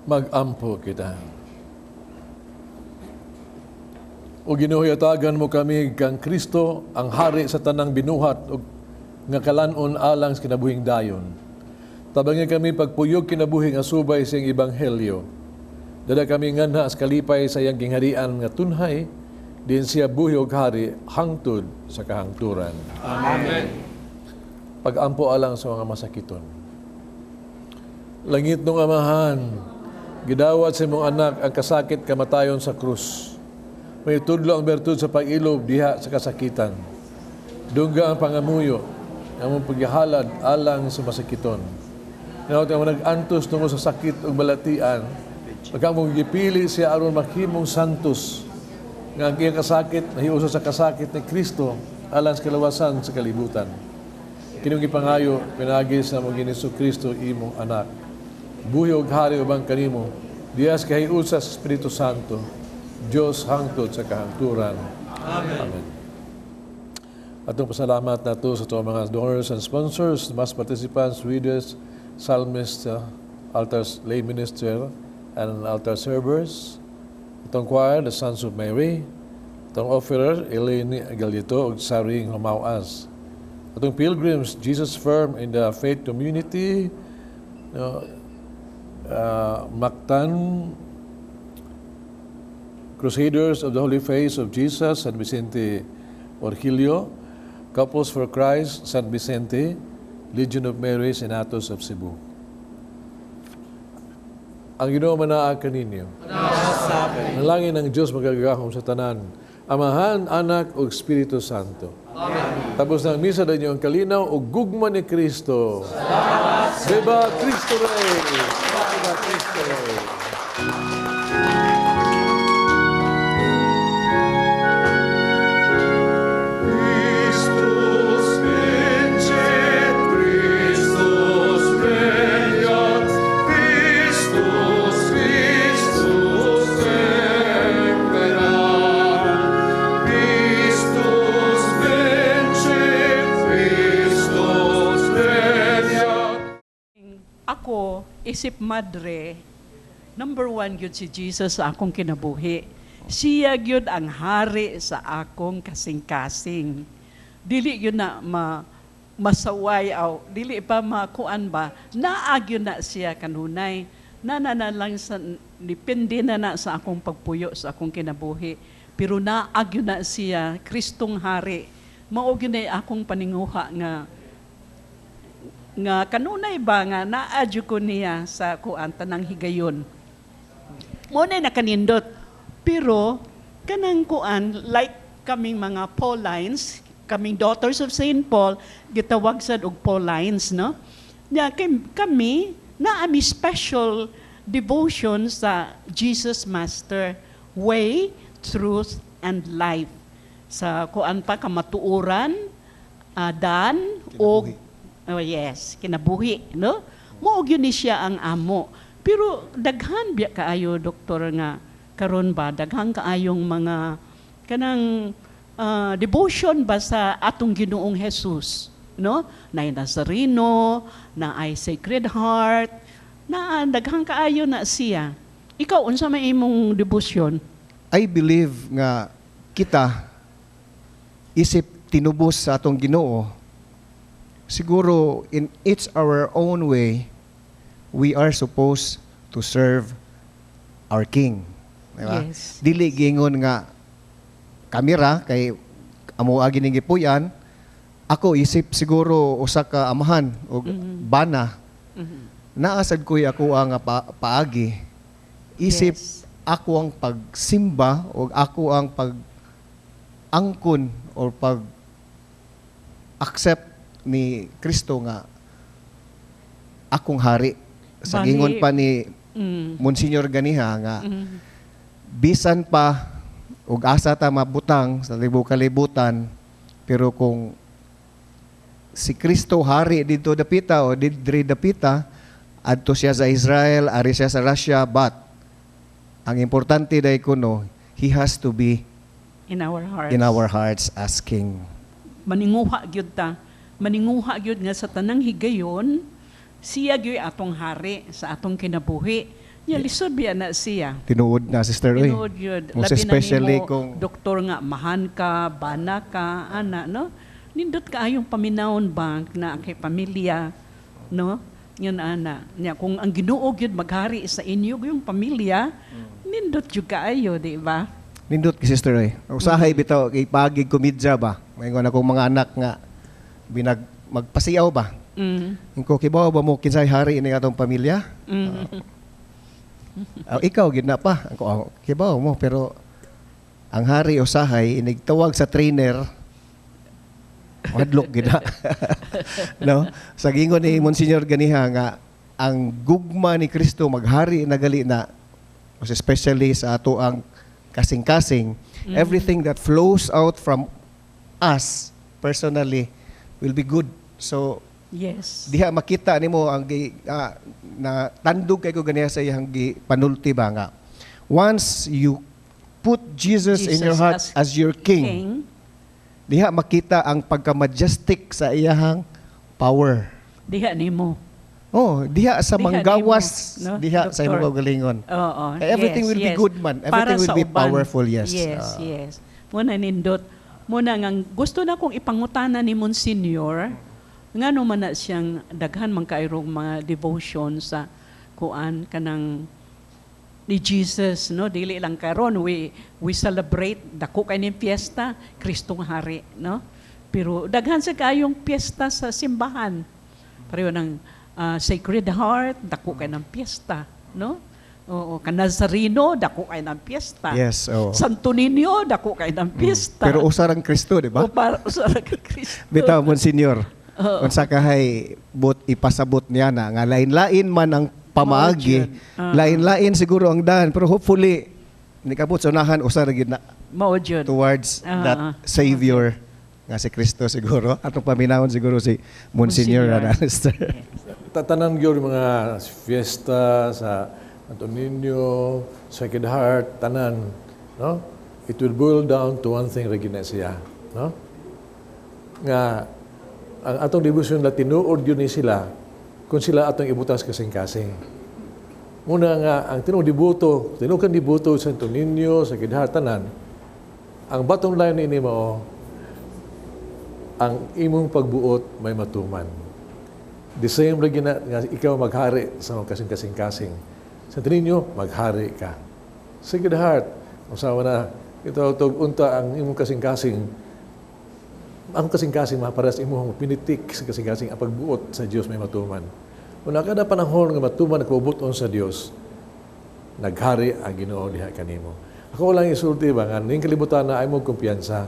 Mag-ampo kita. O Ginoo, yatagan mo kami kang Kristo, ang hari sa tanang binuhat o nga kalanon alang sa kinabuhing dayon. Tabangin kami pagpuyog kinabuhing asubay sa iyang ebanghelyo. Dada kami nganha sa kalipay sa iyang gingharian nga tunhay, din siya buhi og hari hangtod sa kahangturan. Amen. Pag-ampo alang sa mga masakiton. Langit ng Amahan, gidawat sa imong anak ang kasakit kamatayon sa krus. May tudlo ang bertud sa pag-ilob diha sa kasakitan. Dungga ang pangamuyo, ang mong pagyahalad alang sa masakiton. Nawat ang nag-antos tungo sa sakit o balatian, pagka mong gipili siya aron maghimong santos, nga ang iyang kasakit, nahiusa sa kasakit ni Kristo, alang sa kalawasan sa kalibutan. Kinong ipangayo, pinagis na mong Giniso Kristo, imong anak. Buhi og hari ubang kanimo, diyas kahiusa sa Espiritu Santo, Diyos hangtod sa kahangturan. Amen. Atong pasalamat na to sa mga donors and sponsors, mas participants, readers, psalmists, altars, lay minister, and altar servers. Itong choir, the Sons of Mary. Itong offerer, Elaine Galito, ug Saring Humawas. Itong pilgrims, Jesus Firm in the Faith Community, Mactan, Crusaders of the Holy Face of Jesus, San Vicente Orgilio, Couples for Christ, San Vicente, Legion of Mary, Senatos of Cebu. Ang Ginoo manaa kaninyo. Nalangin ng Diyos magagahom sa tanan, Amahan, Anak, ug Espiritu Santo. Amen. Tapos ng misa na inyo ang kalinaw o gugma ni Kristo. Salamat! Viva Cristo Rey! Viva Cristo Rey! Ako, isip madre, number one yun si Jesus sa akong kinabuhi. Siya yun ang hari sa akong kasing-kasing. Dili yun na masaway aw, dili pa makuan ba, naag yun na siya kanunay. Nananalang depende na sa akong pagpuyo sa akong kinabuhi. Pero naagyo na siya, Kristong hari. Mao gyud na akong paninguha nga kanunay ba nga naadyo ko niya sa kuan tanang higayon. Mo na nakanindot. Pero kanang kuan like kaming mga Paulines, kaming daughters of St. Paul, gitawag sad og Paulines, no? Nya kami naami special devotion sa Jesus Master, way, truth, and life. Sa kuan pa kamatuoran, dan, o kinabuhi, no? Mao gyud ni siya ang amo. Pero daghan biya kaayo, doktor, nga karon ba daghan kaayong mga kanang devotion ba sa atong Ginoong Jesus, no? Na Nazareno, na ay Sacred Heart, na daghang kaayo na siya. Ikaw unsa may imong devotion? I believe nga kita isip tinubos sa atong Ginoo. Siguro in each our own way, we are supposed to serve our King. Diba? Yes. Dili gingon nga kamera kay amo agi ning gipuyan. Ako isip siguro usa ka amahan o bana. Naasad ko'y ako ang paagi. Isip ako ang pagsimba o ako ang pag-angkon o pag-accept ni Kristo nga akong hari. Sa gingon pa ni Monsignor Ganiha nga bisan pa ug asa ta mabutang sa libu-kalibutan, pero kung si Kristo hari dito dapita o didri dapita, adto siya sa Israel, ari siya sa Russia, but ang importante dahil kuno, he has to be In our hearts as King. Maninguha gyud ta. Maninguha gyud nga sa tanang higayon, siya gyud atong hari sa atong kinabuhi. Nya lisod biya na siya. Tinuod na, Sister Roy. Tinuod gyud. Most Labi na especially nimo, kung doktor nga mahan ka, bana ka, ana, no? Nindot kaayong paminawon ba na kay pamilya, no? Yan ana. Nya kung ang Ginoo gyud maghari sa inyo yung pamilya, nindot gyud kaayo, di ba? nindot ki Sister Roy. Usahay bitaw kay pagig komedya ba. Mayngon akong mga anak nga magpasiyaw ba. Ko kibaw ba mo kinsay hari ini atong pamilya? Ikaw gid na pa. Ako kibaw mo pero ang hari usahay inigtawag sa trainer madlok gid na. No? Sa gingon ni Monsignor Ganiha nga ang gugma ni Kristo maghari nagali na, most especially sa ato ang kasing-kasing, everything that flows out from us personally will be good. So yes, diha makita nimo ang na tandog kay ko ganiya sa iyang panulti ba nga. Once you put Jesus in your heart as your king, diha makita ang pagka-majestic sa iyang power. Diha nimo. Oh, diha sa manggawas, no? Diha sa imong galingon. Oo. Everything will be good man. Everything will be powerful, yes. Yes. Muna nindot. Muna nga gusto na kong ipangutana ni Monsignor nga no man na siyang daghan man kaayong mga devotion sa kuan kanang ni Jesus, no? Dili lang karon we celebrate dako kay ning piyesta Kristong hari, no? Pero daghan sa kaayong piyesta sa simbahan. Pareho ng Sacred Heart, dako kay ng piyesta, no? Oo, Nazareno, dako kay ng piyesta. Yes, oh. Santo Niño, dako kay ng piyesta. Pero usarang Kristo, di ba? O para usarang Kristo. Bitaw, Monsignor. Unsa kahay ipasabot niya na nga lain-lain man ang pamaagi, lain-lain siguro ang daan, pero hopefully ni kabot sunahan usar gid na towards that Savior nga si Kristo siguro. Atong paminawon siguro si Monsignor Ranaster. Tatanan gyud mga fiesta sa Santo Niño, Sacred Heart, tanan, no? It will boil down to one thing regina siya, no? Nga ang atong devotion na tinuod yun ni sila kung sila atong ibutas kasing-kasing. Muna nga, ang tinuod kan dibuto sa Santo Niño, Sacred Heart, tanan, ang bottom line ini mo, ang imong pagbuot may matuman. The same regina nga ikaw maghari sa mga kasing-kasing. Sa ninyo, maghari ka. Sige heart, usawa na, ito unta ang imong kasing-kasing, ang kasing-kasing maparas imong pinitik sa kasing-kasing ang pagbuot sa Dios may matuman. Una kada panahon nga matuman nagpabuton sa Dios, naghari ang Ginoo diha kanimo. Ako lang isulti ba nga ning kalibutan na ay mo kumpiyansa.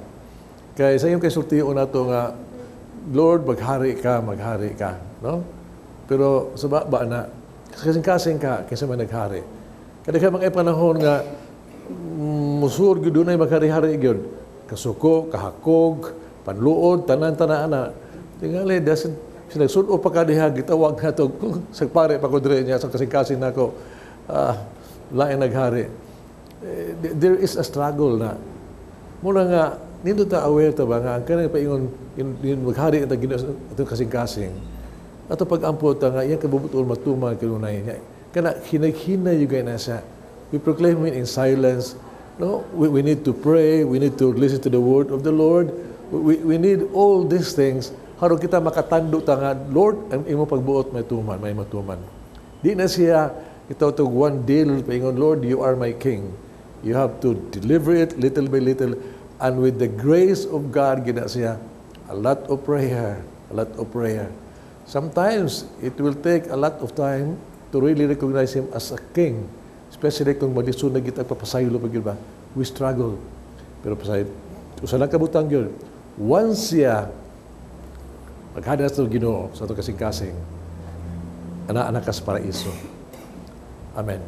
Kay sa iyong kaisulti una to nga Lord maghari ka, no? Pero sa ba na kasing-kasing ka kaysa man naghari. Kada ka mga panahon nga musur gyud dunay maghari-hari gyud. Kasuko, kahakog, panluod, tanan-tanan na. Tingali dasin sinagsulo pa ka diha gitawag na to sa pare pa ko dire niya sa kasing-kasing nako. Lain naghari. There is a struggle na. Muna nga nindot ta aware ta ba nga ang kanang paingon in maghari ita Ginoo ito kasing-kasing. Ato pag-ampot nga iyang kabubuton matuman kanunay niya. Kana hinay-hinay yung na siya. We proclaim it in silence. No, we need to pray. We need to listen to the word of the Lord. We need all these things. Harap kita makatando ta nga, Lord, ang imo pagbuot may matuman. Di na siya itawtog one day paingon, Lord, you are my King. You have to deliver it little by little, and with the grace of God, gina siya a lot of prayer. Sometimes it will take a lot of time to really recognize Him as a King. Especially kung malisod na kita papasaylo pag ba, we struggle. Pero pasaylo, usa lang kabutang yun. Once siya maghadas sa Ginoo sa ito kasing-kasing, anak-anak ka sa paraiso. Amen.